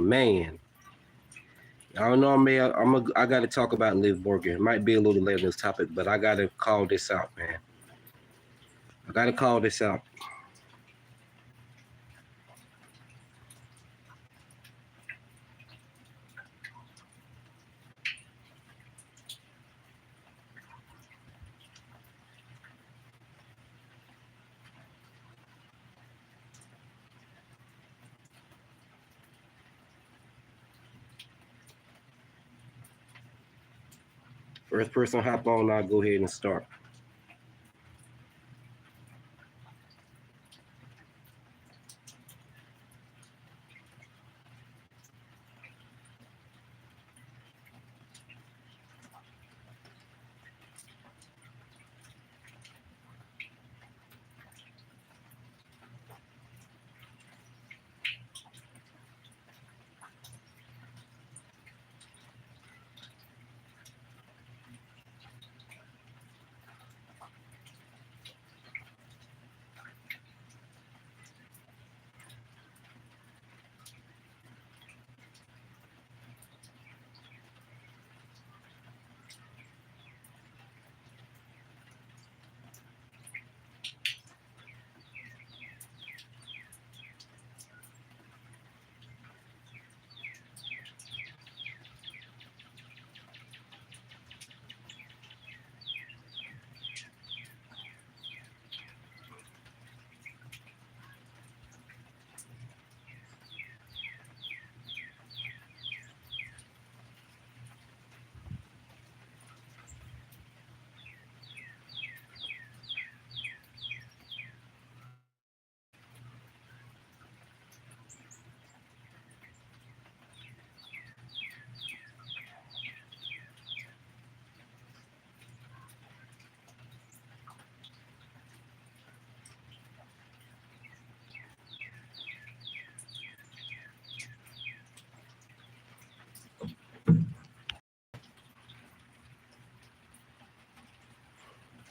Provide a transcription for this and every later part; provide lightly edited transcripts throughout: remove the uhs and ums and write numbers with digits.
man. I don't know, man. I got to talk about Liv Morgan. It might be a little late on this topic, but I got to call this out, man. I got to call this out. First person hop on, I'll go ahead and start.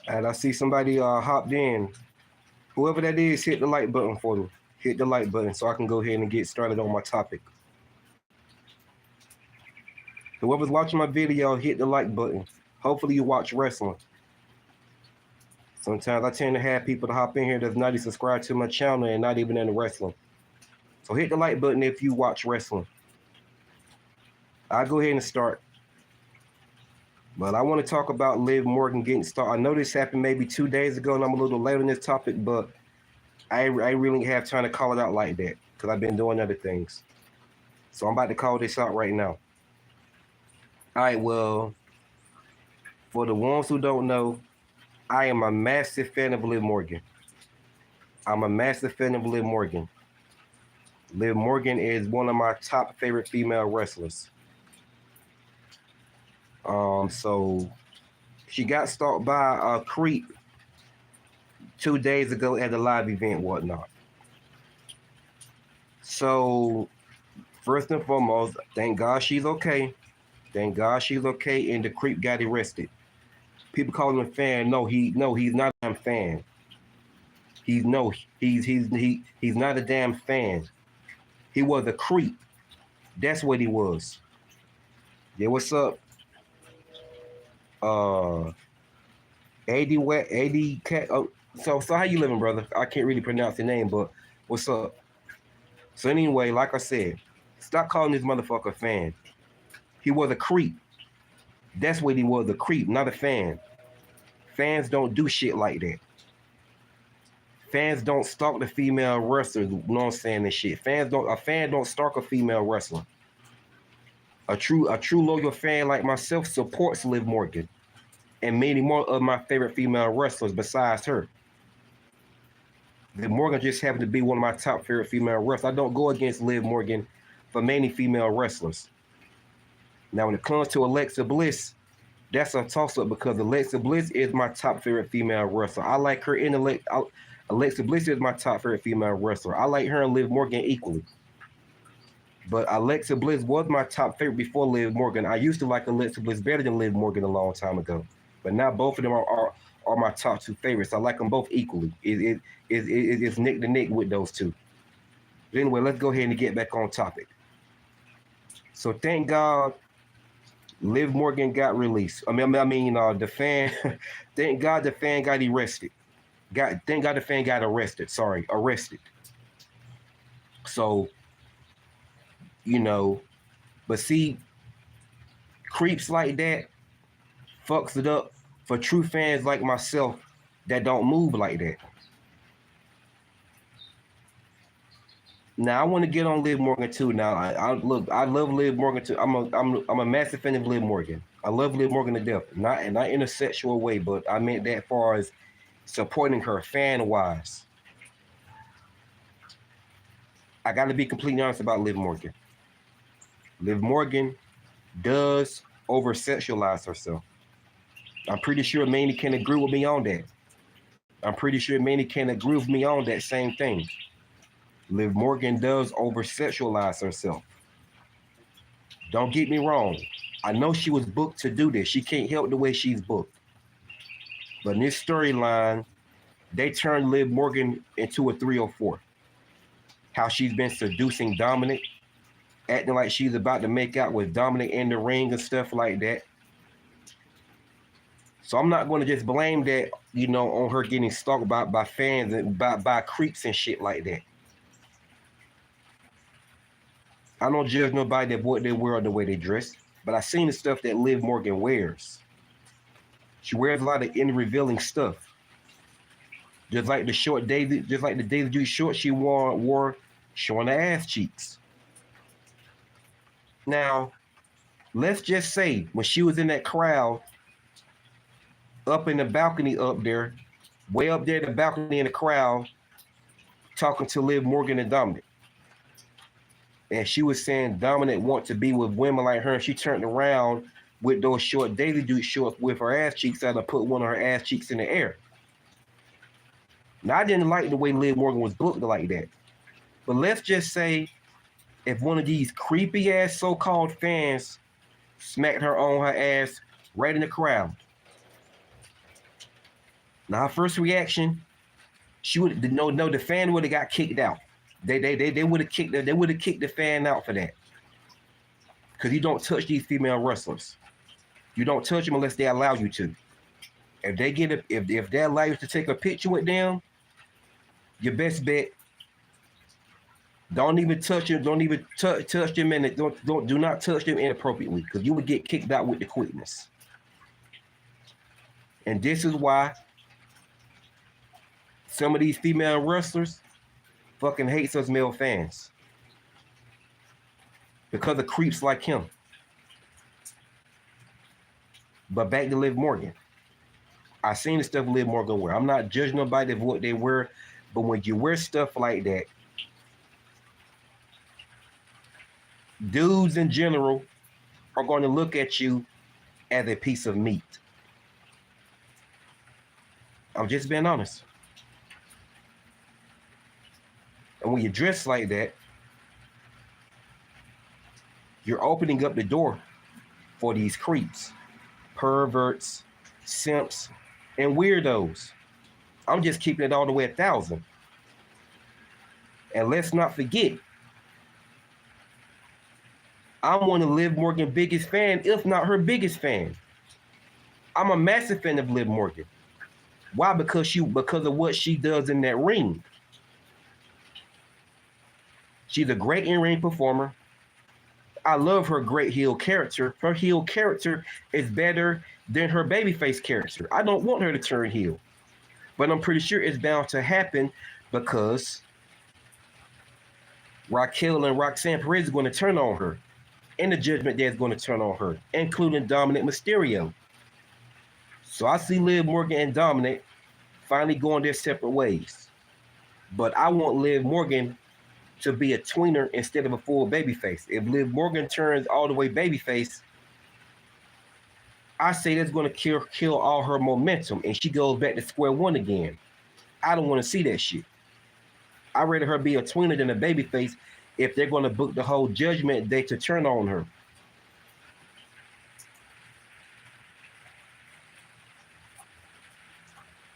And I see somebody hopped in. Whoever that is, hit the like button for me. Hit the like button so I can go ahead and get started on my topic. Whoever's watching my video, hit the like button. Hopefully you watch wrestling. Sometimes I tend to have people to hop in here that's not even subscribed to my channel and not even into wrestling. So hit the like button if you watch wrestling. I'll go ahead and start. But I want to talk about Liv Morgan getting started. I know this happened maybe 2 days ago, and I'm a little late on this topic, but I really have time to call it out like that because I've been doing other things. So I'm about to call this out right now. All right, well, for the ones who don't know, I am a massive fan of Liv Morgan. I'm a massive fan of Liv Morgan. Liv Morgan is one of my top favorite female wrestlers. So she got stalked by a creep 2 days ago at a live event, whatnot. So first and foremost, thank God she's okay. Thank God she's okay, and the creep got arrested. People call him a fan. No, he's not a damn fan. He's not a damn fan. He was a creep. That's what he was. Yeah, what's up? AD Cat. Oh, so how you living, brother? I can't really pronounce your name, but what's up? So anyway, like I said, stop calling this motherfucker a fan. He was a creep. That's what he was, a creep, not a fan. Fans don't do shit like that. Fans don't stalk the female wrestlers, you know what I'm saying, and shit. A fan don't stalk a female wrestler. A true loyal fan like myself supports Liv Morgan and many more of my favorite female wrestlers besides her. Liv Morgan just happened to be one of my top favorite female wrestlers. I don't go against Liv Morgan for many female wrestlers. Now, when it comes to Alexa Bliss, that's a toss-up because Alexa Bliss is my top favorite female wrestler. I like her intellect. Alexa Bliss is my top favorite female wrestler. I like her and Liv Morgan equally. But Alexa Bliss was my top favorite before Liv Morgan. I used to like Alexa Bliss better than Liv Morgan a long time ago. But now both of them are my top two favorites. I like them both equally. It's neck to neck with those two. But anyway, let's go ahead and get back on topic. So thank God Liv Morgan got released. The fan. Thank God the fan got arrested. Thank God the fan got arrested. Sorry, arrested. So you know, but see, creeps like that fucks it up for true fans like myself that don't move like that. Now I want to get on Liv Morgan too. Now I love Liv Morgan too. I'm a massive fan of Liv Morgan. I love Liv Morgan to death. Not in a sexual way, but I meant that far as supporting her fan wise. I got to be completely honest about Liv Morgan. Liv Morgan does over sexualize herself. I'm pretty sure Manny can agree with me on that. I'm pretty sure Manny can agree with me on that same thing. Liv Morgan does over sexualize herself. Don't get me wrong. I know she was booked to do this. She can't help the way she's booked. But in this storyline, they turned Liv Morgan into a 304. How she's been seducing Dominic, acting like she's about to make out with Dominic in the ring and stuff like that. So I'm not going to just blame that, on her getting stalked by fans and by creeps and shit like that. I don't judge nobody that what they wear or the way they dress, but I seen the stuff that Liv Morgan wears. She wears a lot of revealing stuff. Just like the Daisy Duke shorts she wore showing her ass cheeks. Now, let's just say when she was in that crowd, up in the balcony up there, way up there in the balcony in the crowd, talking to Liv Morgan and Dominic. And she was saying Dominic want to be with women like her, and she turned around with those short Daisy Duke shorts with her ass cheeks out and put one of her ass cheeks in the air. Now, I didn't like the way Liv Morgan was booked like that. But let's just say if one of these creepy ass so-called fans smacked her on her ass right in the crowd. Now, her first reaction, the fan would have got kicked out. They would have kicked the fan out for that. Because you don't touch these female wrestlers. You don't touch them unless they allow you to. If they allow you to take a picture with them, your best bet, don't even touch them. Don't even touch them, and do not touch them inappropriately, because you would get kicked out with the quickness. And this is why some of these female wrestlers fucking hates us male fans, because of creeps like him. But back to Liv Morgan. I seen the stuff Liv Morgan wear. I'm not judging nobody of what they wear, but when you wear stuff like that, dudes in general are going to look at you as a piece of meat. I'm just being honest. And when you dress like that, you're opening up the door for these creeps, perverts, simps, and weirdos. I'm just keeping it all the way 1,000. And let's not forget, I'm one of Liv Morgan's biggest fan, if not her biggest fan. I'm a massive fan of Liv Morgan. Why? Because of what she does in that ring. She's a great in-ring performer. I love her great heel character. Her heel character is better than her babyface character. I don't want her to turn heel, but I'm pretty sure it's bound to happen because Raquel and Roxanne Perez are going to turn on her, and the Judgment Day is going to turn on her, including Dominic Mysterio. So I see Liv Morgan and Dominic finally going their separate ways. But I want Liv Morgan to be a tweener instead of a full babyface. If Liv Morgan turns all the way babyface, I say that's going to kill all her momentum, and she goes back to square one again. I don't want to see that shit. I'd rather her be a tweener than a babyface if they're going to book the whole Judgment Day to turn on her.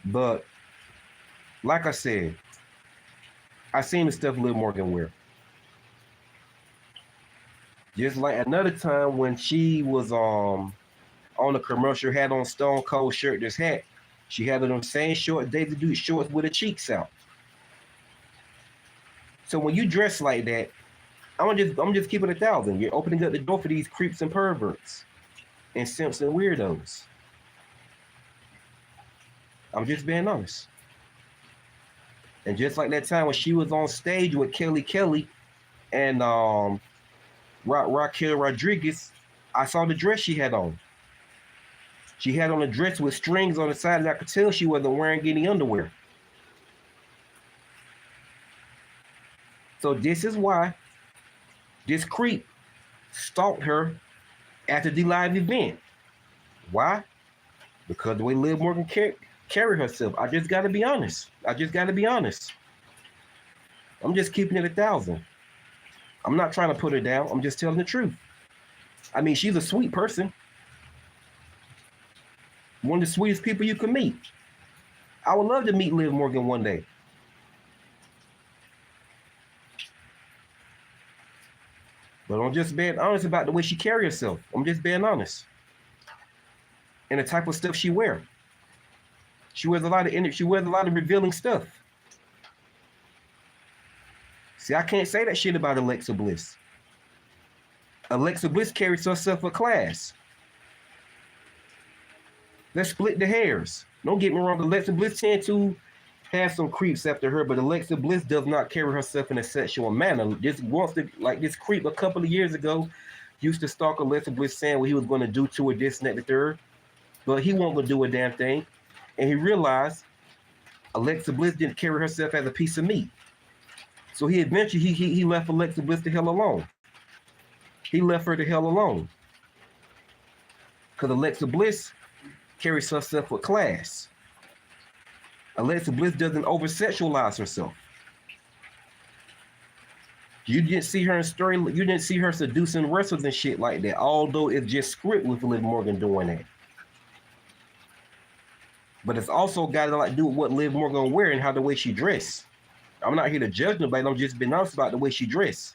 But like I said, I seen the stuff Liv Morgan wear. Just like another time when she was on the commercial, had on Stone Cold shirtless hat. She had on them same short Daisy Duke shorts with her cheeks out. So when you dress like that, I'm just keeping 1,000. You're opening up the door for these creeps and perverts and simps and weirdos. I'm just being honest. And just like that time when she was on stage with Kelly and Raquel Rodriguez, I saw the dress she had on. She had on a dress with strings on the side, and I could tell she wasn't wearing any underwear. So this is why this creep stalked her after the live event. Why? Because the way Liv Morgan carry herself. I just got to be honest. I'm just keeping it 1,000. I'm not trying to put her down. I'm just telling the truth. I mean, she's a sweet person. One of the sweetest people you can meet. I would love to meet Liv Morgan one day. But I'm just being honest about the way she carries herself. I'm just being honest. And the type of stuff she wears. She wears a lot of revealing stuff. See, I can't say that shit about Alexa Bliss. Alexa Bliss carries herself with class. Let's split the hairs. Don't get me wrong, Alexa Bliss tend to have some creeps after her, but Alexa Bliss does not carry herself in a sexual manner. This creep a couple of years ago used to stalk Alexa Bliss saying what he was going to do to her, this and that, the third. But he won't go do a damn thing. And he realized Alexa Bliss didn't carry herself as a piece of meat. So he eventually he left Alexa Bliss the hell alone. He left her the hell alone. Because Alexa Bliss carries herself with class. Alexa Bliss doesn't over-sexualize herself. You didn't see her in story. You didn't see her seducing wrestlers and shit like that. Although it's just script with Liv Morgan doing that. But it's also got to do with what Liv Morgan wear and how the way she dress. I'm not here to judge nobody. I'm just being honest about the way she dress.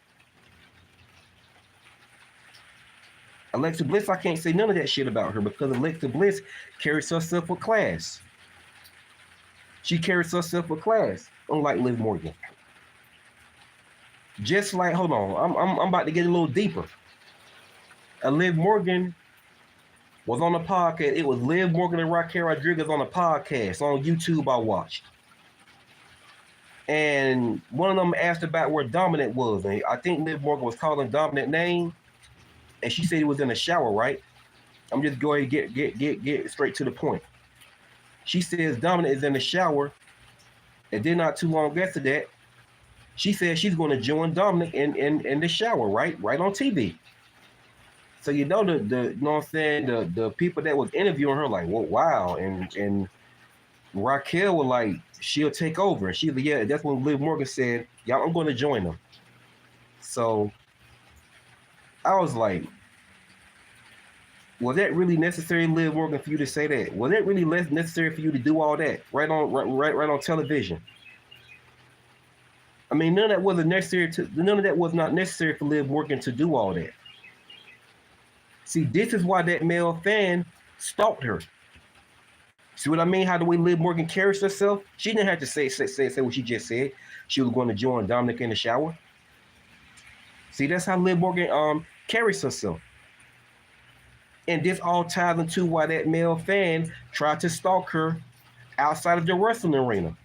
Alexa Bliss, I can't say none of that shit about her because Alexa Bliss carries herself with class. She carries herself with class, unlike Liv Morgan. Just like, hold on, I'm about to get a little deeper. Liv Morgan was on a podcast. It was Liv Morgan and Raquel Rodriguez on a podcast on YouTube I watched. And one of them asked about where Dominant was. And I think Liv Morgan was calling Dominant name. And she said he was in the shower, right? I'm just going to get straight to the point. She says Dominant is in the shower. And then not too long after that, she says she's going to join Dominic in the shower, right? Right on TV. So you know the you know what I'm saying, the people that was interviewing her like, well, wow, and Raquel was like, she'll take over. And she was like, yeah, that's when Liv Morgan said, yeah, I'm going to join them. So I was like, was that really necessary, Liv Morgan, for you to say that? Was that really less necessary for you to do all that right on television? I mean, none of that was not necessary for Liv Morgan to do all that. See, this is why that male fan stalked her. See what I mean? How the way Liv Morgan carries herself? She didn't have to say what she just said. She was going to join Dominic in the shower. See, that's how Liv Morgan carries herself. And this all ties into why that male fan tried to stalk her outside of the wrestling arena.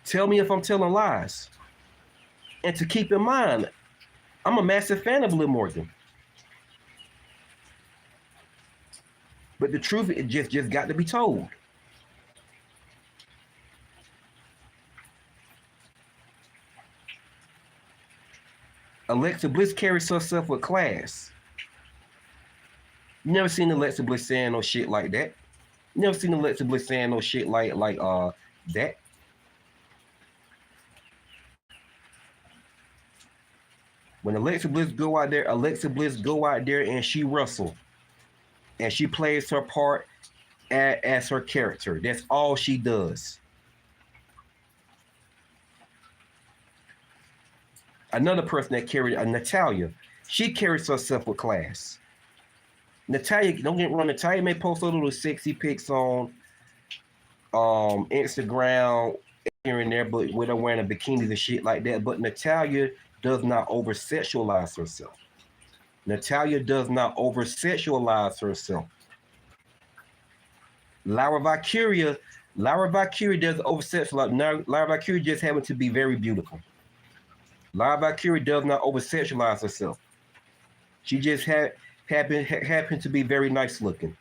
Tell me if I'm telling lies. And to keep in mind, I'm a massive fan of Liv Morgan. But the truth, it just got to be told. Alexa Bliss carries herself with class. You never seen Alexa Bliss saying no shit like that. You never seen Alexa Bliss saying no shit like that. When Alexa Bliss go out there and she wrestle. And she plays her part as her character. That's all she does. Another person that carried Natalia, she carries herself with class. Natalia, don't get me wrong, Natalia may post a little sexy pics on Instagram here and there, but with her wearing a bikinis and shit like that. But Natalia does not over sexualize herself. Natalia does not over sexualize herself. Laura Valkyria, Laura Valkyria does over sexualize. Laura Valkyria just happens to be very beautiful. Laura Valkyria does not over sexualize herself. She just happen to be very nice looking.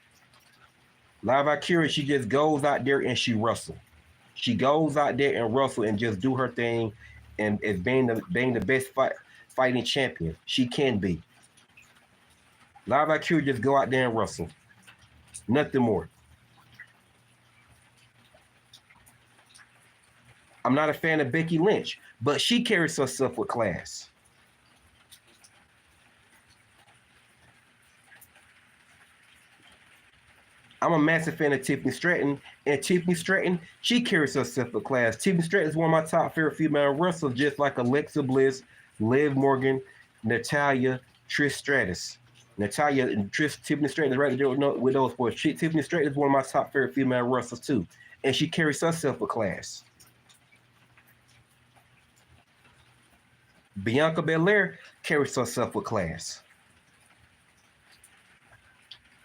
Laura Valkyria, she just goes out there and she wrestle. She goes out there and wrestle and just do her thing, and is being the best fighting champion she can be. Laura Valkyria just go out there and wrestle. Nothing more. I'm not a fan of Becky Lynch, but she carries herself with class. I'm a massive fan of Tiffany Stratton, and Tiffany Stratton, she carries herself with class. Tiffany Stratton is one of my top favorite female wrestlers, just like Alexa Bliss, Liv Morgan, Natalia, Trish Stratus. Natalia and Tiffany Stratton is right there with those boys. Tiffany Stratton is one of my top favorite female wrestlers too, and she carries herself with class. Bianca Belair carries herself with class.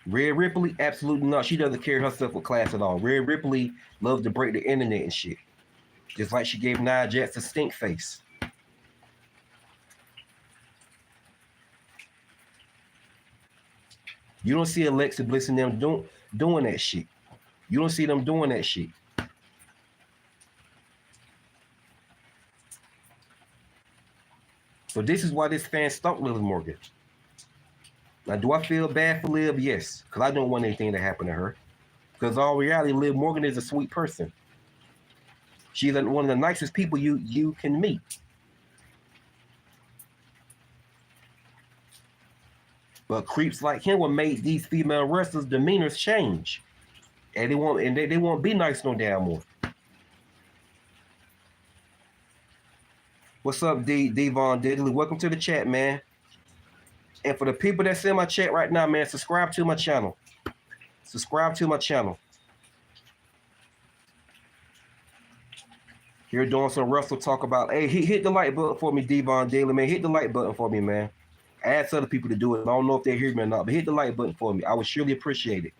Rhea Ripley, absolutely not. She doesn't carry herself with class at all. Rhea Ripley loves to break the internet and shit. Just like she gave Nia Jax a stink face. You don't see Alexa Bliss and them doing that shit. You don't see them doing that shit. So this is why this fan stalked Liv Morgan. Now, do I feel bad for Liv? Yes, because I don't want anything to happen to her. Because all reality, Liv Morgan is a sweet person. She's one of the nicest people you can meet. But creeps like him will make these female wrestlers' demeanors change, and they won't be nice no damn more. What's up, Devon Diddley? Welcome to the chat, man. And for the people that's in my chat right now, man, subscribe to my channel. Subscribe to my channel. Here doing some Russell talk about, hey, hit the like button for me, Devon Daily, man. Hit the like button for me, man. I asked other people to do it. I don't know if they hear me or not, but hit the like button for me. I would surely appreciate it.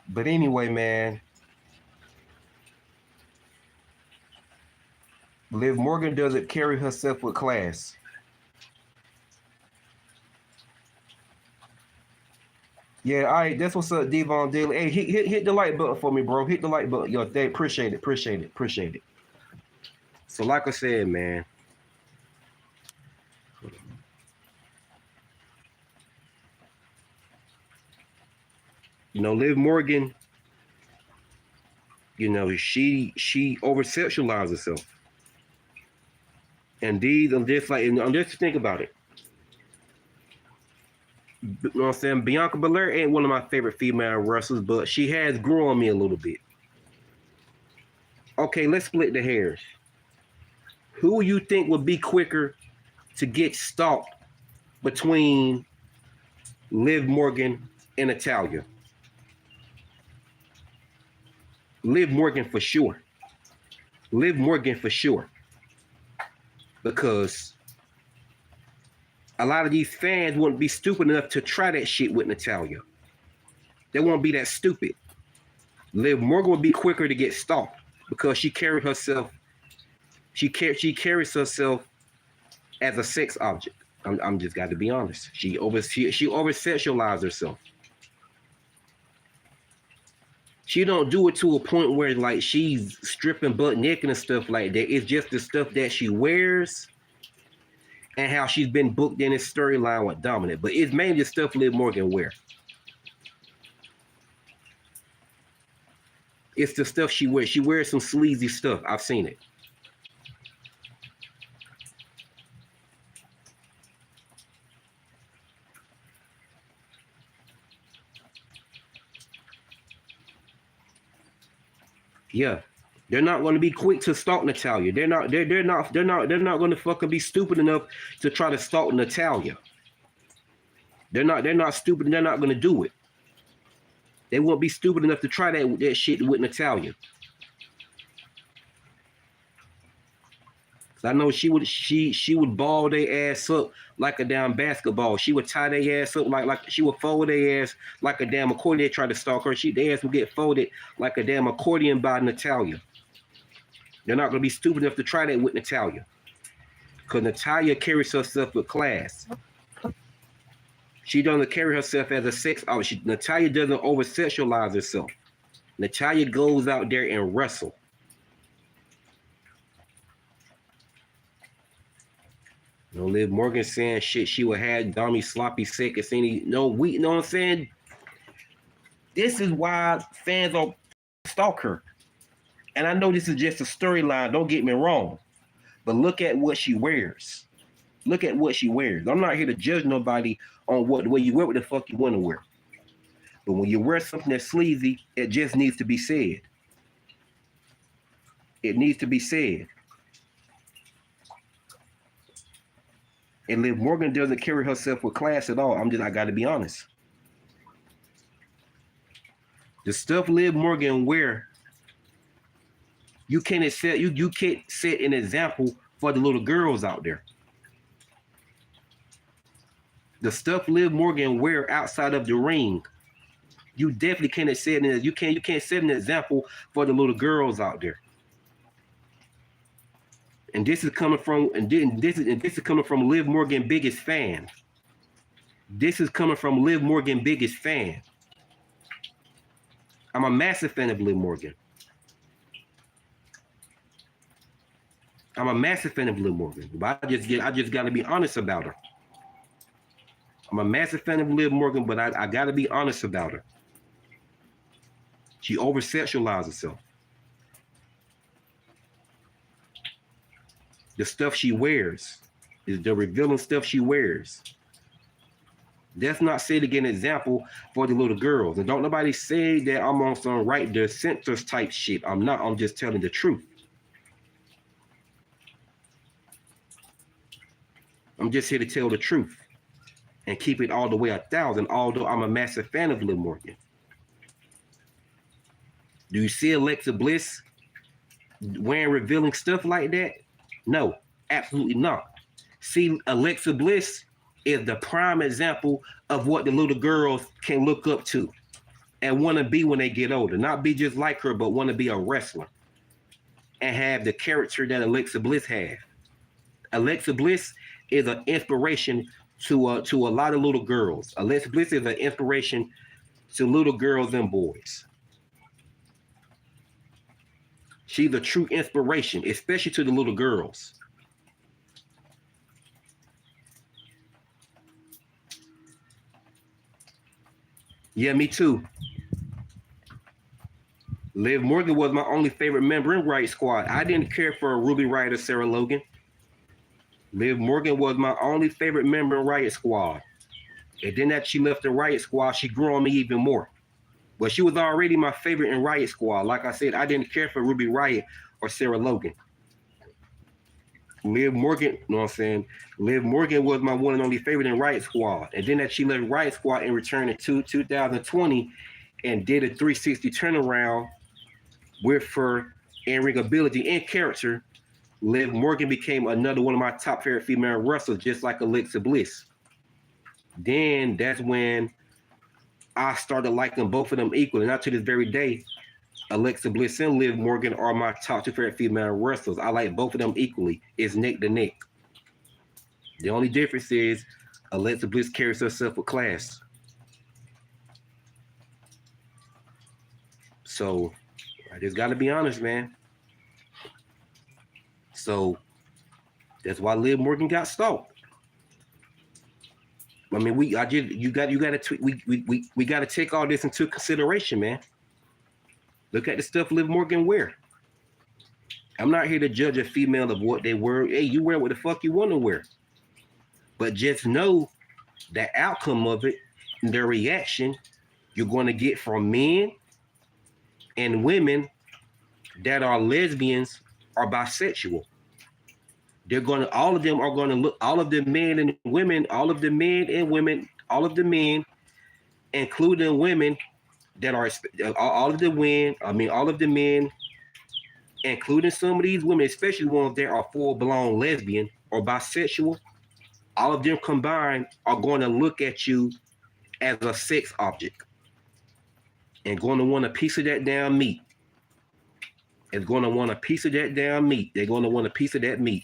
But anyway, man. Liv Morgan doesn't carry herself with class. Yeah, all right, that's what's up, Devon Daily. Hey, hit the like button for me, bro. Hit the like button. Yo, appreciate it. So like I said, man. You know, Liv Morgan, you know, she over-sexualized herself. And I'm just think about it. You know what I'm saying? Bianca Belair ain't one of my favorite female wrestlers, but she has grown on me a little bit. Okay, let's split the hairs. Who you think would be quicker to get stalked between Liv Morgan and Natalia? Liv Morgan for sure. Liv Morgan for sure. Because a lot of these fans wouldn't be stupid enough to try that shit with Natalia. They won't be that stupid. Liv Morgan would be quicker to get stalked because she carries herself. She carries herself as a sex object. I'm just got to be honest. She over sexualizes herself. She don't do it to a point where like she's stripping butt naked and stuff like that. It's just the stuff that she wears and how she's been booked in this storyline with Dominant. But it's mainly the stuff Liv Morgan wear. It's the stuff she wears. She wears some sleazy stuff. I've seen it. Yeah. They're not going to be quick to stalk Natalia. They're not going to fucking be stupid enough to try to stalk Natalia. They're not stupid, and they're not going to do it. They won't be stupid enough to try that shit with Natalia. I know she would ball their ass up like a damn basketball. She would tie their ass up like she would fold their ass like a damn accordion. Try to stalk her. Their ass would get folded like a damn accordion by Natalia. They're not gonna be stupid enough to try that with Natalia, because Natalia carries herself with class. She doesn't carry herself as a sex object. Natalia doesn't over sexualize herself. Natalia goes out there and wrestle. You know, Liv Morgan saying shit she would have Dami sloppy seconds. You know what I'm saying? This is why fans don't stalk her. And I know this is just a storyline, don't get me wrong. But look at what she wears. Look at what she wears. I'm not here to judge nobody on what you wear, what the fuck you want to wear. But when you wear something that's sleazy, it just needs to be said. It needs to be said. And Liv Morgan doesn't carry herself with class at all. I gotta be honest. The stuff Liv Morgan wear, you can't set an example for the little girls out there. The stuff Liv Morgan wear outside of the ring, you definitely can't set you can't set an example for the little girls out there. And this is coming from Liv Morgan biggest fan. This is coming from Liv Morgan biggest fan. I'm a massive fan of Liv Morgan. I'm a massive fan of Liv Morgan, but I just got to be honest about her. I'm a massive fan of Liv Morgan, but I got to be honest about her. She over-sexualizes herself. The stuff she wears is the revealing stuff she wears. That's not say to get an example for the little girls. And don't nobody say that I'm on some right the censors type shit. I'm not. I'm just telling the truth. I'm just here to tell the truth and keep it all the way 1,000, although I'm a massive fan of Liv Morgan. Do you see Alexa Bliss wearing revealing stuff like that? No, absolutely not. See, Alexa Bliss is the prime example of what the little girls can look up to and want to be when they get older. Not be just like her, but want to be a wrestler and have the character that Alexa Bliss has. Alexa Bliss is an inspiration to a lot of little girls. Alexa Bliss is an inspiration to little girls and boys. She's a true inspiration, especially to the little girls. Yeah, me too. Liv Morgan was my only favorite member in Riot Squad. I didn't care for Ruby Riott or Sarah Logan. Liv Morgan was my only favorite member in Riot Squad. And then that she left the Riot Squad, she grew on me even more. But she was already my favorite in Riot Squad. Like I said, I didn't care for Ruby Riott or Sarah Logan. Liv Morgan, you know what I'm saying? Liv Morgan was my one and only favorite in Riot Squad. And then that she left Riot Squad and returned in 2020 and did a 360 turnaround with her in-ring ability and character. Liv Morgan became another one of my top favorite female wrestlers, just like Alexa Bliss. Then that's when I started liking both of them equally. Not to this very day, Alexa Bliss and Liv Morgan are my top two favorite female wrestlers. I like both of them equally. It's neck to neck. The only difference is Alexa Bliss carries herself with class. So I just got to be honest, man. So that's why Liv Morgan got stalked. I mean, we got to take all this into consideration, man. Look at the stuff Liv Morgan wear. I'm not here to judge a female of what they wear. Hey, you wear what the fuck you want to wear. But just know the outcome of it, the reaction you're going to get from men and women that are lesbians or bisexual. All of them are gonna look, all of the men and women, all of the men and women, all of the men, including women that are all of the men, all of the men, including some of these women, especially ones that are full blown lesbian or bisexual, all of them combined are going to look at you as a sex object and going to want a piece of that damn meat. It's going to want a piece of that damn meat. They're going to want a piece of that meat.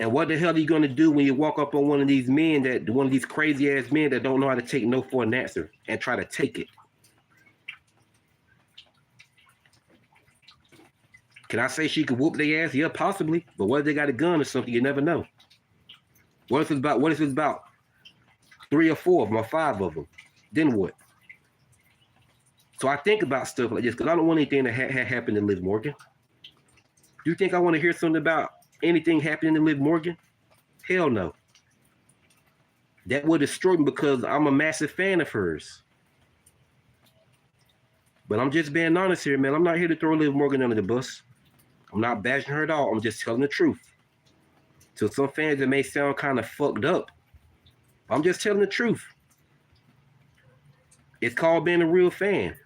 And what the hell are you going to do when you walk up on one of these crazy ass men that don't know how to take no for an answer and try to take it? Can I say she could whoop their ass? Yeah, possibly. But what if they got a gun or something? You never know. What if it's about 3 or 4 of them or 5 of them? Then what? So I think about stuff like this because I don't want anything to happen to Liv Morgan. Do you think I want to hear something about anything happening to Liv Morgan? Hell no. That would destroy me because I'm a massive fan of hers. But I'm just being honest here, man. I'm not here to throw Liv Morgan under the bus. I'm not bashing her at all. I'm just telling the truth. To some fans, it may sound kind of fucked up. I'm just telling the truth. It's called being a real fan.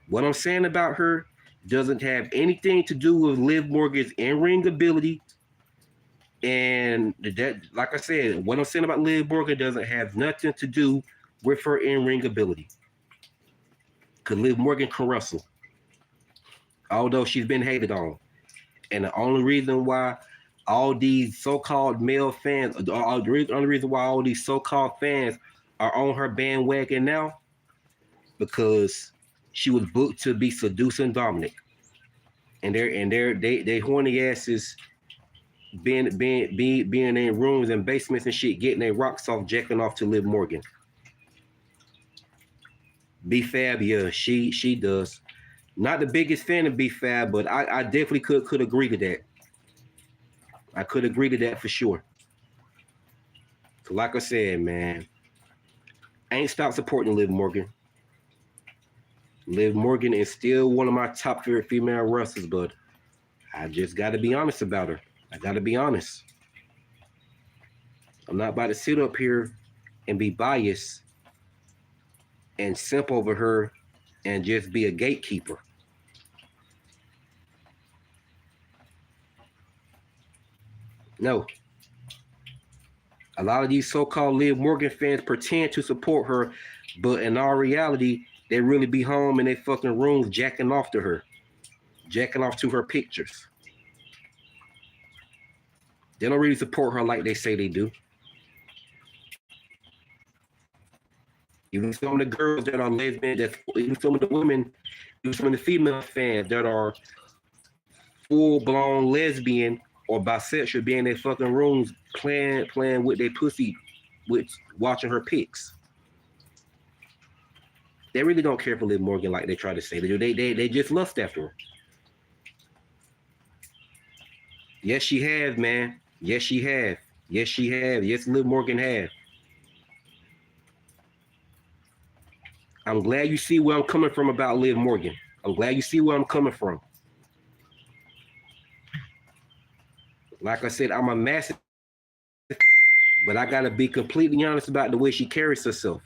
What I'm saying about her doesn't have anything to do with Liv Morgan's in-ring ability. And that, like I said, what I'm saying about Liv Morgan doesn't have nothing to do with her in-ring ability. Because Liv Morgan can wrestle. Although she's been hated on. And the only reason why all these so-called male fans, the only reason why all these so-called fans are on her bandwagon now, because she was booked to be seducing Dominic. And they horny asses being in rooms and basements and shit, getting their rocks off, jacking off to Liv Morgan. B-Fab, yeah, she does. Not the biggest fan of B-Fab, but I definitely could agree to that. I could agree to that for sure. So like I said, man, I ain't stopped supporting Liv Morgan. Liv Morgan is still one of my top favorite female wrestlers, but I just got to be honest about her. I got to be honest. I'm not about to sit up here and be biased and simp over her and just be a gatekeeper. No. A lot of these so-called Liv Morgan fans pretend to support her, but in all reality, they really be home in their fucking rooms jacking off to her. Jacking off to her pictures. They don't really support her like they say they do. Even some of the girls that are lesbian, even some of the women, even some of the female fans that are full-blown lesbian or bisexual be in their fucking rooms playing with their pussy, with watching her pics. They really don't care for Liv Morgan like they try to say they do. They just lust after her. Yes, she has, man. Yes, she has. Yes, she has. Yes, Liv Morgan has. I'm glad you see where I'm coming from about Liv Morgan. I'm glad you see where I'm coming from. Like I said, I'm a massive, but I gotta be completely honest about the way she carries herself.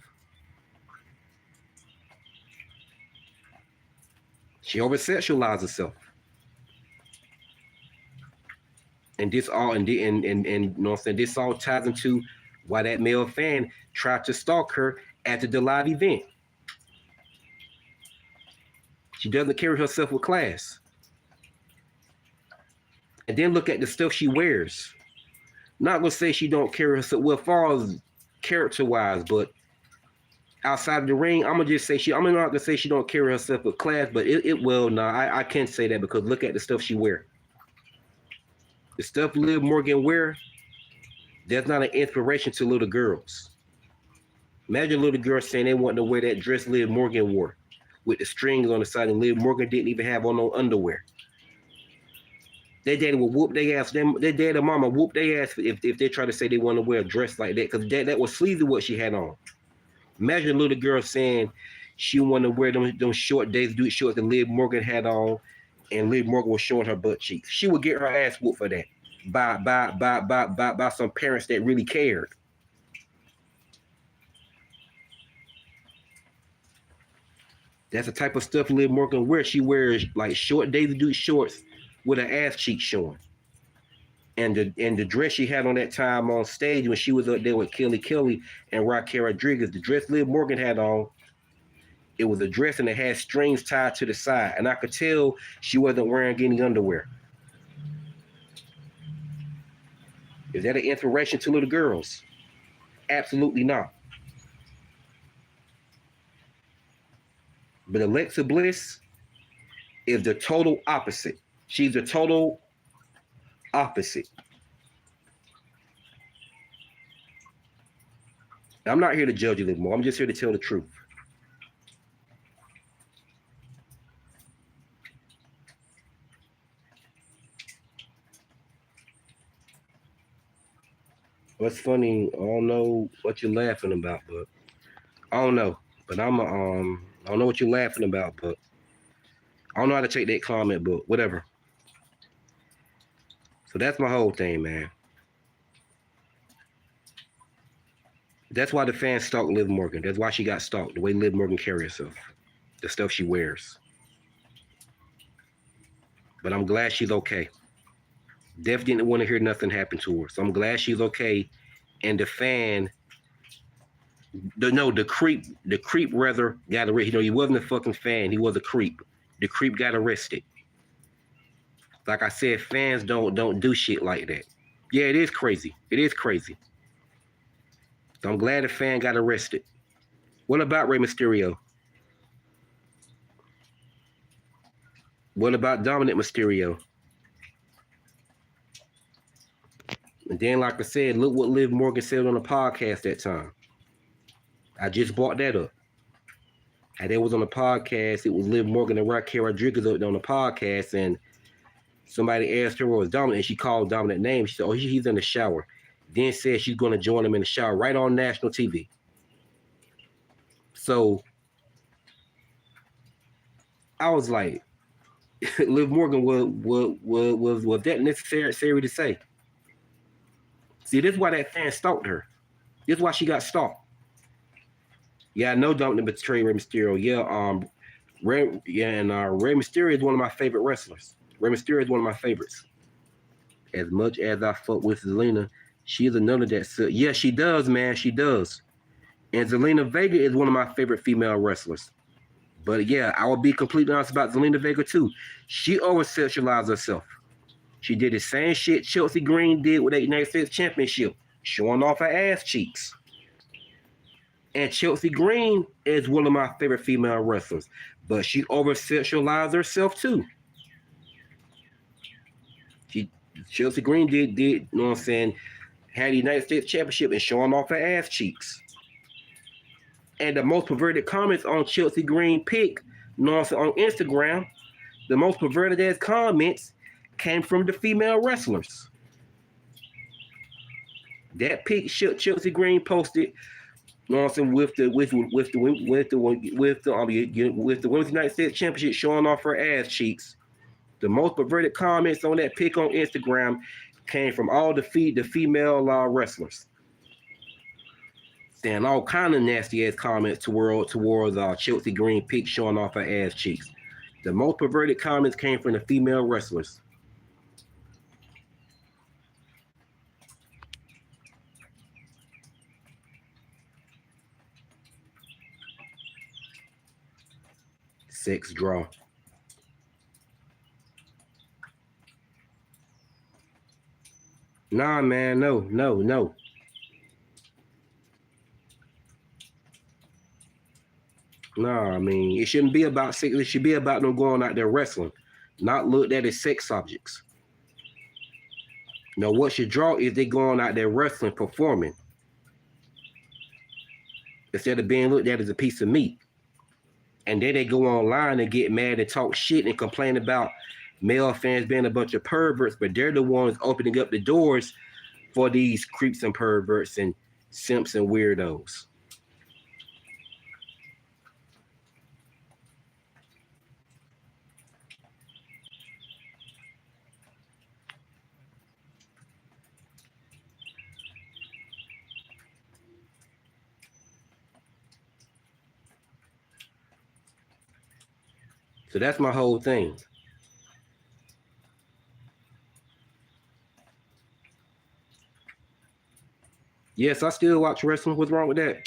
She over-sexualizes herself. And this all and you know what I'm saying, this all ties into why that male fan tried to stalk her at the live event. She doesn't carry herself with class. And then look at the stuff she wears. Not gonna say she don't carry herself well, as far as character-wise, but outside of the ring, I'm not gonna say she don't carry herself with class, but I can't say that because look at the stuff she wear. The stuff Liv Morgan wear, that's not an inspiration to little girls. Imagine little girls saying they want to wear that dress Liv Morgan wore with the strings on the side, and Liv Morgan didn't even have on no underwear. Their daddy would whoop their ass. Their daddy and mama whoop their ass if they try to say they want to wear a dress like that, because that was sleazy what she had on. Imagine a little girl saying She wanted to wear them short days, do shorts that Liv Morgan had on, and Liv Morgan was showing her butt cheeks. She would get her ass whooped for that by some parents that really cared. That's the type of stuff Liv Morgan wears. She wears like short Daisy Duke shorts with her ass cheeks showing. And the dress she had on that time on stage when she was up there with Kelly and Raquel Rodriguez, the dress Liv Morgan had on, it was a dress and it had strings tied to the side. And I could tell she wasn't wearing any underwear. Is that an inspiration to little girls? Absolutely not. But Alexa Bliss is the total opposite. She's the total opposite. I'm not here to judge you anymore. I'm just here to tell the truth. What's funny? I don't know what you're laughing about, but I don't know. But I don't know what you're laughing about, but I don't know how to take that comment, but whatever. So that's my whole thing, man. That's why the fans stalk Liv Morgan. That's why she got stalked. The way Liv Morgan carries herself, the stuff she wears. But I'm glad she's okay. Def didn't want to hear nothing happen to her, so I'm glad she's okay. And the fan, the creep rather got arrested. He wasn't a fucking fan. He was a creep. The creep got arrested. Like I said, fans don't do shit like that. Yeah, it is crazy. It is crazy. So I'm glad the fan got arrested. What about Rey Mysterio? What about Dominic Mysterio? And then, like I said, look what Liv Morgan said on the podcast that time. I just brought that up. And it was on the podcast. It was Liv Morgan and Raquel Rodriguez on the podcast, and somebody asked her what was Dominic, and she called Dominic name. She said, "Oh, he's in the shower." Then said she's going to join him in the shower right on national TV. So I was like, Liv Morgan was that necessary to say? See, this is why that fan stalked her. This is why she got stalked. Yeah, I know Dominic betrayed Rey Mysterio. Yeah, Rey Mysterio is one of my favorite wrestlers. Rey Mysterio is one of my favorites. As much as I fuck with Zelina, she is another that. Yeah, she does, man. She does. And Zelina Vega is one of my favorite female wrestlers. But yeah, I will be completely honest about Zelina Vega too. She over-sexualized herself. She did the same shit Chelsea Green did with that United States Championship, showing off her ass cheeks. And Chelsea Green is one of my favorite female wrestlers, but she over-sexualized herself too. Chelsea Green did, you know what I'm saying, had the United States Championship and showing off her ass cheeks. And the most perverted comments on Chelsea Green pic, you know what I'm saying, on Instagram, the most perverted ass comments came from the female wrestlers. That pic Chelsea Green posted, you know what I'm saying, with the Women's United States Championship showing off her ass cheeks. The most perverted comments on that pic on Instagram came from all the female wrestlers. Saying all kind of nasty ass comments towards Chelsea Green pic showing off her ass cheeks. The most perverted comments came from the female wrestlers. Sex draw. Nah, man, no. Nah, I mean, it shouldn't be about sex. It should be about them going out there wrestling, not looked at as sex objects. Now, what should draw is they going out there wrestling, performing, instead of being looked at as a piece of meat. And then they go online and get mad and talk shit and complain about male fans being a bunch of perverts, but they're the ones opening up the doors for these creeps and perverts and simps and weirdos. So that's my whole thing. Yes, I still watch wrestling. What's wrong with that?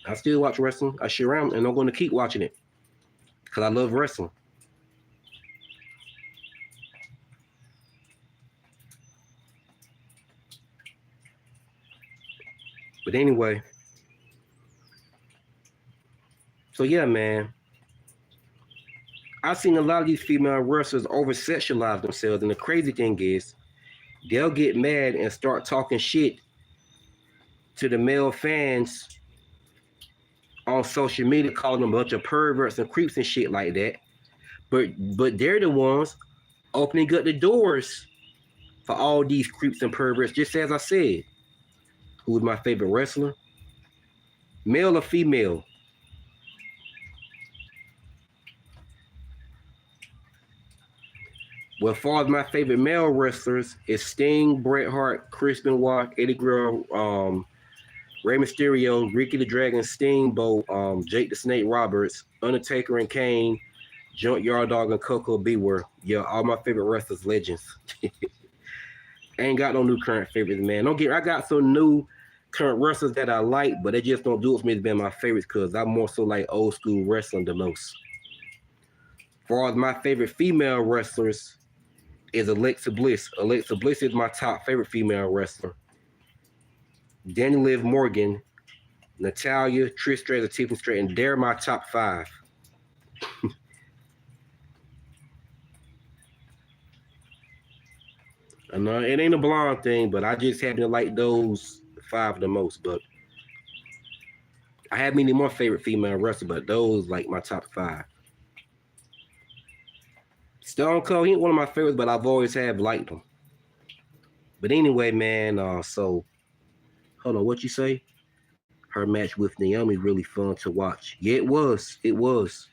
I still watch wrestling. I sure am, and I'm going to keep watching it because I love wrestling. But anyway, so yeah, man, I've seen a lot of these female wrestlers over sexualize themselves, and the crazy thing is, they'll get mad and start talking shit to the male fans on social media, calling them a bunch of perverts and creeps and shit like that. But they're the ones opening up the doors for all these creeps and perverts. Just as I said, who's my favorite wrestler? Male or female? Well, as far as my favorite male wrestlers is Sting, Bret Hart, Chris Benoit, Eddie Guerrero, Rey Mysterio, Ricky the Dragon, Steamboat, Jake the Snake Roberts, Undertaker and Kane, Junkyard Dog and Coco Beware. Yeah, all my favorite wrestlers, legends. Ain't got no new current favorites, man. Don't get. I got some new current wrestlers that I like, but they just don't do it for me to be my favorites because I'm more so like old school wrestling the most. As far as my favorite female wrestlers is Alexa Bliss. Alexa Bliss is my top favorite female wrestler. Danny Liv Morgan, Natalia, Trish Stratus, Tiffany Stratton, they're my top five. I know it ain't a blonde thing, but I just happen to like those five the most. But I have many more favorite female wrestlers, but those like my top five. Stone Cold, he ain't one of my favorites, but I've always have liked him. But anyway, man, so hold on, what you say? Her match with Naomi really fun to watch. Yeah, it was. It was.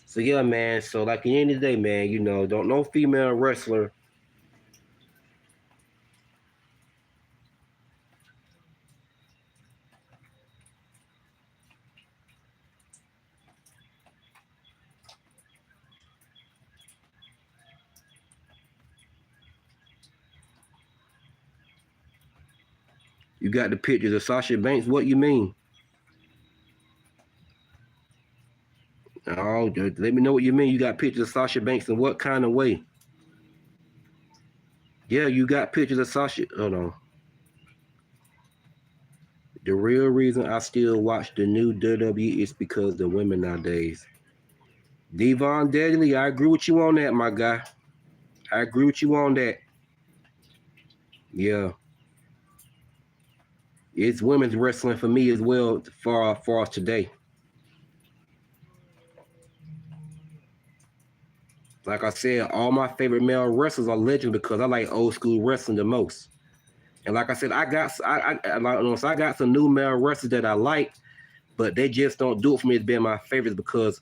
So yeah, man. So like at the end of the day, man, don't no female wrestler. You got the pictures of Sasha Banks. What you mean? Oh, let me know what you mean. You got pictures of Sasha Banks in what kind of way? Yeah, you got pictures of Sasha. Hold on. The real reason I still watch the new WWE is because the women nowadays. Devon Deadly, I agree with you on that, my guy. I agree with you on that. Yeah. It's women's wrestling for me as well, far as today. Like I said, all my favorite male wrestlers are legends because I like old school wrestling the most. And like I said, I got some new male wrestlers that I like, but they just don't do it for me as being my favorites because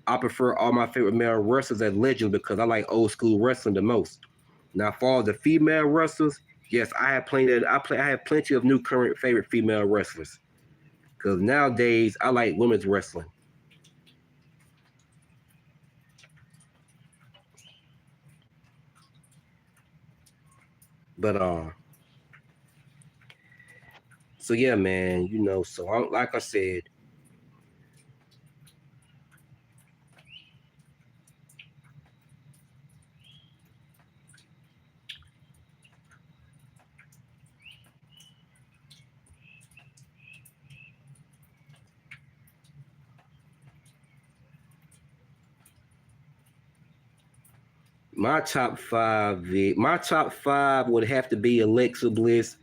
I prefer all my favorite male wrestlers as legends because I like old school wrestling the most. Now, for the female wrestlers, yes, I have plenty. I have plenty of new current favorite female wrestlers because nowadays I like women's wrestling. But so yeah, man, so like I said, my top five would have to be Alexa Bliss,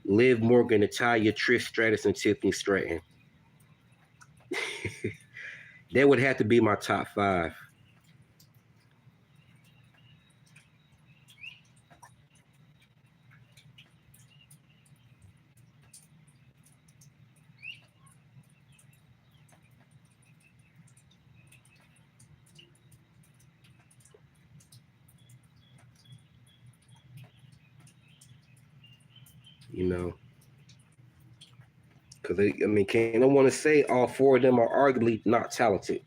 Liv Morgan, Natalia, Trish Stratus, and Tiffany Stratton. That would have to be my top five. You know, because I mean, can I want to say all four of them are arguably not talented,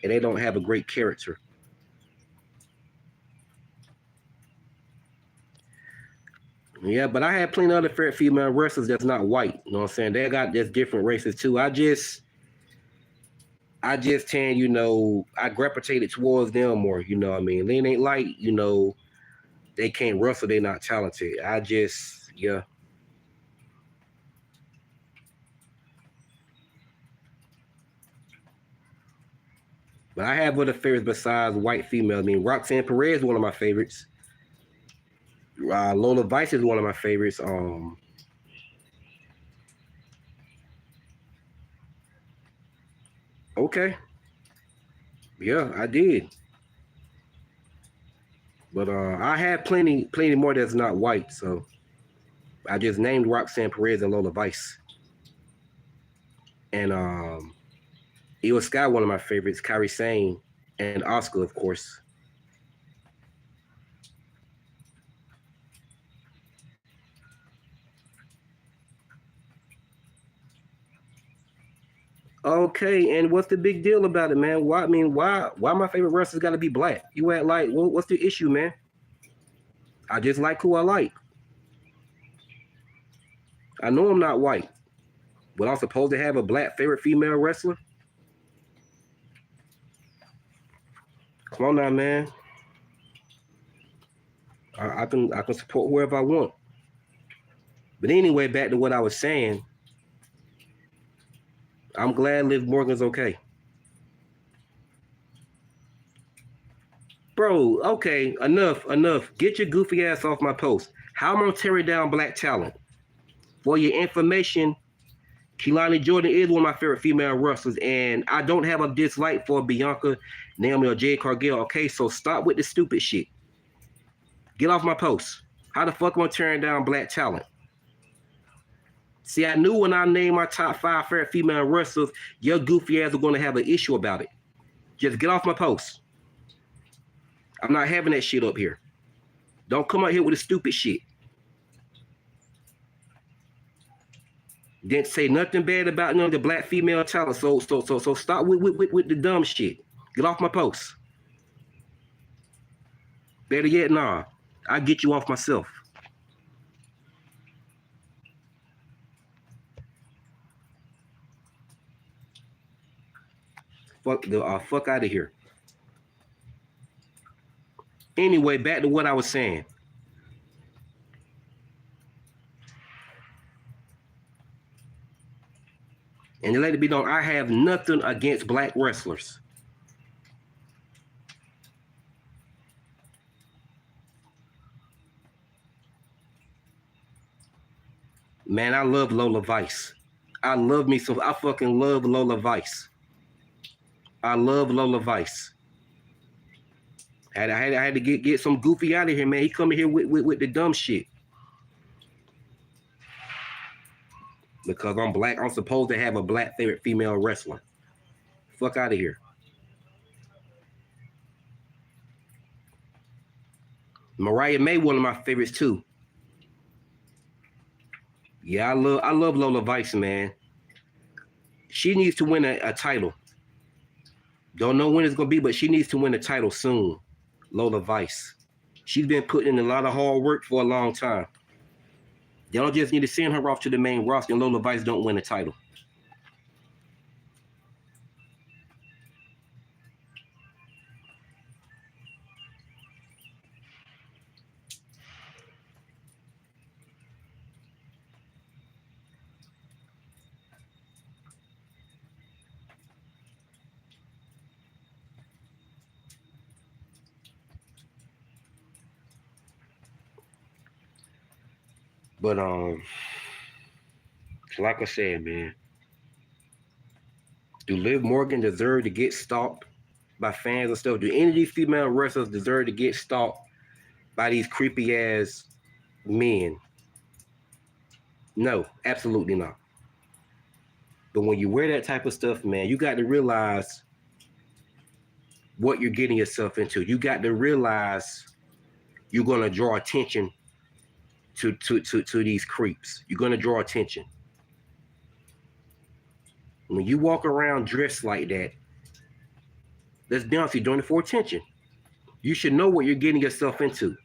and they don't have a great character. Yeah, but I had plenty of other fair female wrestlers that's not white. You know what I'm saying? They got just different races too. I just tend, I gravitated towards them more. You know what I mean? They ain't like, they can't wrestle. They not talented. Yeah. But I have other favorites besides white females. I mean, Roxanne Perez is one of my favorites. Lola Vice is one of my favorites. Okay, yeah, I did. But I have plenty more that's not white. So I just named Roxanne Perez and Lola Vice. And Io Sky, one of my favorites. Kairi Sane and Oscar, of course. Okay, and what's the big deal about it, man? Why my favorite wrestlers got to be black? You act like, what's the issue, man? I just like who I like. I know I'm not white, but I'm supposed to have a black favorite female wrestler. Come on now, man. I can support whoever I want. But anyway, back to what I was saying. I'm glad Liv Morgan's okay. Bro, okay, enough. Get your goofy ass off my post. How am I gonna tear down black talent? For your information, Kehlani Jordan is one of my favorite female wrestlers, and I don't have a dislike for Bianca, Naomi, or Jade Cargill. Okay, so stop with the stupid shit. Get off my post. How the fuck am I tearing down black talent? See, I knew when I named my top 5 favorite female wrestlers, your goofy ass are going to have an issue about it. Just get off my post. I'm not having that shit up here. Don't come out here with the stupid shit. Didn't say nothing bad about the black female talent. So stop with the dumb shit. Get off my post. Better yet, nah. I'll get you off myself. Fuck out of here. Anyway, back to what I was saying. And let it be known, I have nothing against black wrestlers. Man, I love Lola Vice. I fucking love Lola Vice. I love Lola Vice. I had to get some goofy out of here, man. He coming here with the dumb shit. Because I'm black, I'm supposed to have a black favorite female wrestler. Fuck out of here. Mariah May, one of my favorites too. Yeah, I love Lola Vice, man. She needs to win a title. Don't know when it's gonna be, but she needs to win a title soon. Lola Vice. She's been putting in a lot of hard work for a long time. They don't just need to send her off to the main roster and Lola Vice don't win a title. But like I said, man, do Liv Morgan deserve to get stalked by fans and stuff? Do any of these female wrestlers deserve to get stalked by these creepy ass men? No, absolutely not. But when you wear that type of stuff, man, you got to realize what you're getting yourself into. You got to realize you're gonna draw attention to these creeps. You're gonna draw attention. When you walk around dressed like that, Let's be honest, you're doing it for attention. You should know what you're getting yourself into.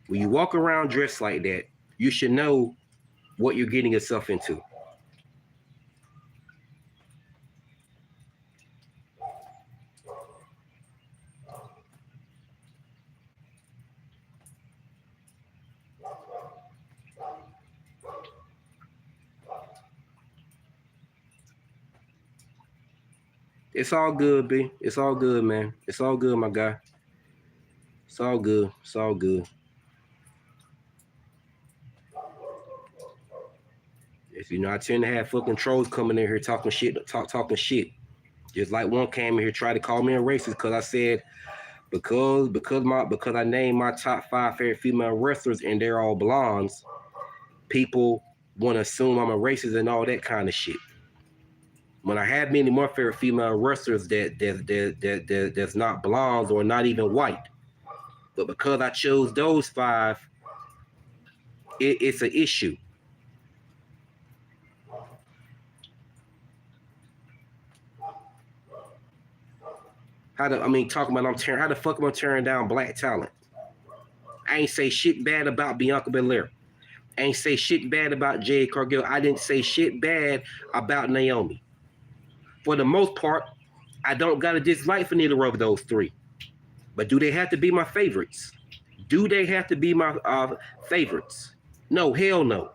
When you walk around dressed like that, you should know what you're getting yourself into. It's all good, B. It's all good, man. It's all good, my guy. It's all good. It's all good. If you know, I tend to have fucking trolls coming in here talking shit, talking shit. Just like one came in here tried to call me a racist because I said because I named my top 5 favorite female wrestlers and they're all blondes, people want to assume I'm a racist and all that kind of shit. When I have many more favorite female wrestlers that's not blondes or not even white, but because I chose those 5, it's an issue. How the fuck am I tearing down black talent? I ain't say shit bad about Bianca Belair. I ain't say shit bad about Jade Cargill. I didn't say shit bad about Naomi. For the most part, I don't got a dislike for neither of those 3. But do they have to be my favorites? Do they have to be my favorites? No, hell no.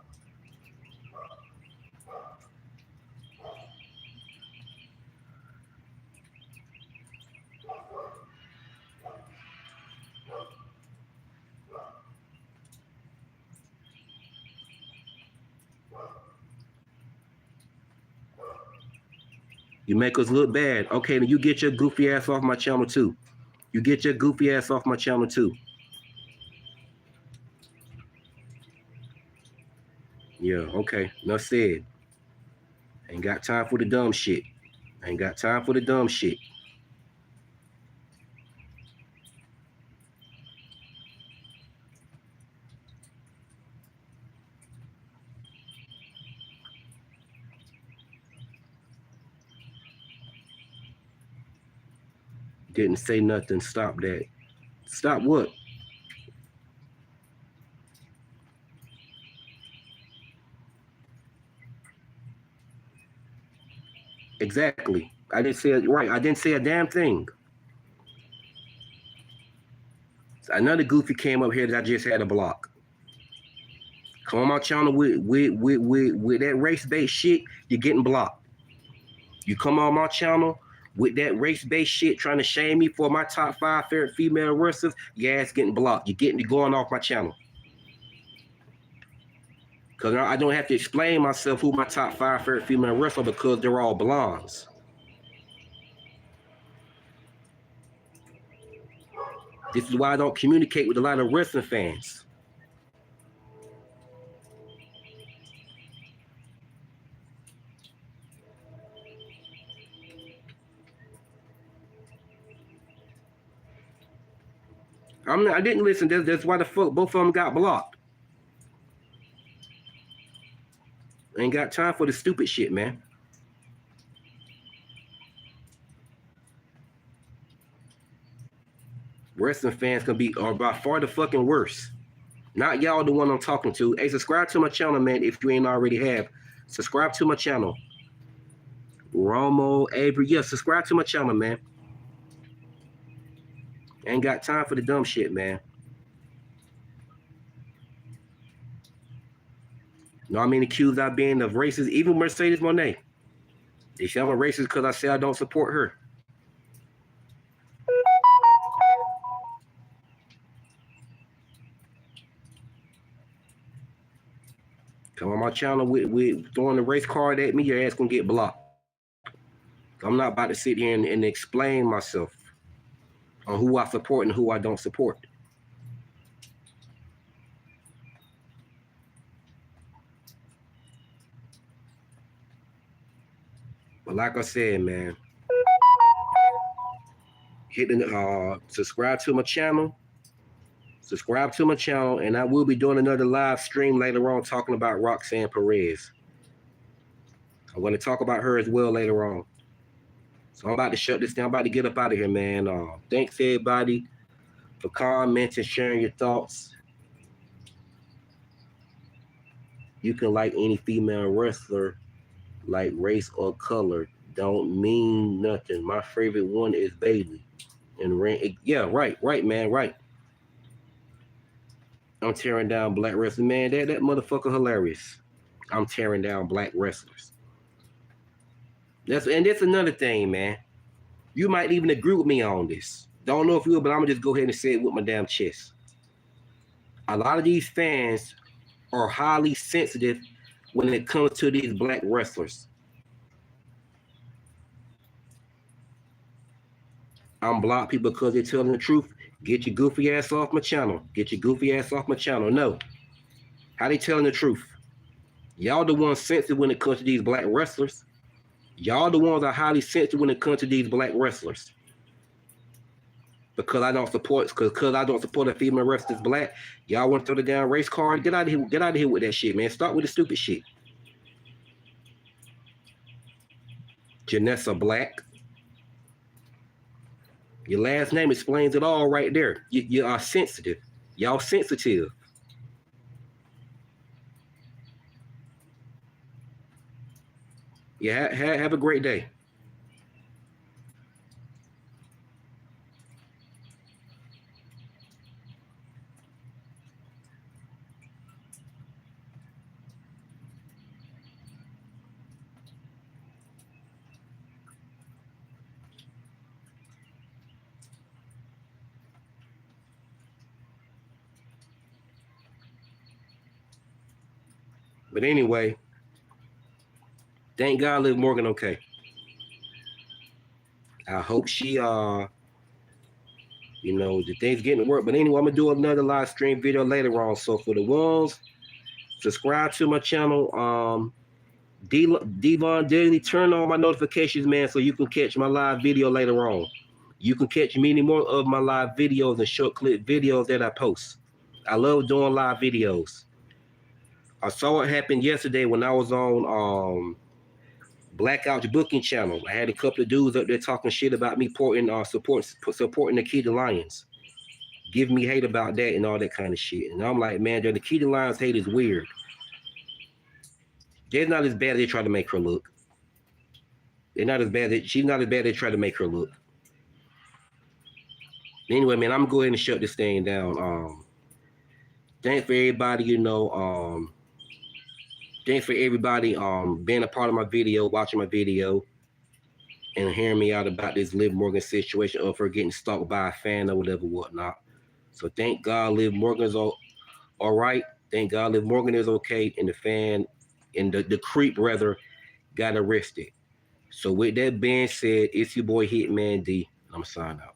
You make us look bad. Okay, then you get your goofy ass off my channel too. You get your goofy ass off my channel too. Yeah, okay. Enough said. Ain't got time for the dumb shit. Ain't got time for the dumb shit. Didn't say nothing. Stop that. Stop what? Exactly. I didn't say it right. I didn't say a damn thing. Another goofy came up here that I just had to block. Come on my channel with that race-based shit, you're getting blocked. You come on my channel with that race-based shit trying to shame me for my top 5 favorite female wrestlers, your ass getting blocked. You're getting going off my channel. Because I don't have to explain myself who my top 5 favorite female wrestlers because they're all blondes. This is why I don't communicate with a lot of wrestling fans. I didn't listen. That's why the fuck both of them got blocked. Ain't got time for the stupid shit, man. Wrestling fans are by far the fucking worst. Not y'all the one I'm talking to. Hey, subscribe to my channel, man, if you ain't already have. Subscribe to my channel. Romo, Avery. Yeah, subscribe to my channel, man. Ain't got time for the dumb shit, man. Know how many accused I've been of racist? Even Mercedes Monet. They say I'm a racist because I say I don't support her. Come on my channel with throwing the race card at me, your ass gonna get blocked. I'm not about to sit here and explain myself on who I support and who I don't support. But like I said, man, hit the subscribe to my channel. Subscribe to my channel, and I will be doing another live stream later on talking about Roxanne Perez. I'm going to talk about her as well later on. So I'm about to shut this down. I'm about to get up out of here, man. Thanks everybody for commenting, sharing your thoughts. You can like any female wrestler, like race or color. Don't mean nothing. My favorite one is Bailey. And yeah, right, man, right. I'm tearing down black wrestlers, man. That motherfucker hilarious. I'm tearing down black wrestlers. That's another thing, man. You might even agree with me on this. Don't know if you will, but I'm gonna just go ahead and say it with my damn chest. A lot of these fans are highly sensitive when it comes to these black wrestlers. I'm block people because they're telling the truth. Get your goofy ass off my channel. Get your goofy ass off my channel. No. How they telling the truth? Y'all the ones sensitive when it comes to these black wrestlers. Y'all the ones are highly sensitive when it comes to these black wrestlers. Because I don't support a female wrestler that's black. Y'all want to throw the down race card? Get out of here. Get out of here with that shit, man. Start with the stupid shit. Janessa Black. Your last name explains it all right there. You are sensitive. Y'all sensitive. Yeah, have a great day. But anyway, thank God Liv Morgan okay. I hope she the thing's getting to work. But anyway, I'm gonna do another live stream video later on. So for the ones, subscribe to my channel. Devon Daily, turn on my notifications, man, so you can catch my live video later on. You can catch many more of my live videos and short clip videos that I post. I love doing live videos. I saw it happen yesterday when I was on Blackout's booking channel. I had a couple of dudes up there talking shit about me supporting the Key to Lions. Give me hate about that and all that kind of shit. And I'm like, man, the Key to Lions hate is weird. They're not as bad as they try to make her look. They're not as bad. She's not as bad as they try to make her look. Anyway, man, I'm gonna go ahead and shut this thing down. Thanks for everybody, thanks for everybody being a part of my video, watching my video, and hearing me out about this Liv Morgan situation of her getting stalked by a fan or whatever, whatnot. So thank God Liv Morgan's all right. Thank God Liv Morgan is okay, and the fan and the creep rather got arrested. So with that being said, it's your boy Hitman D. I'm signing out.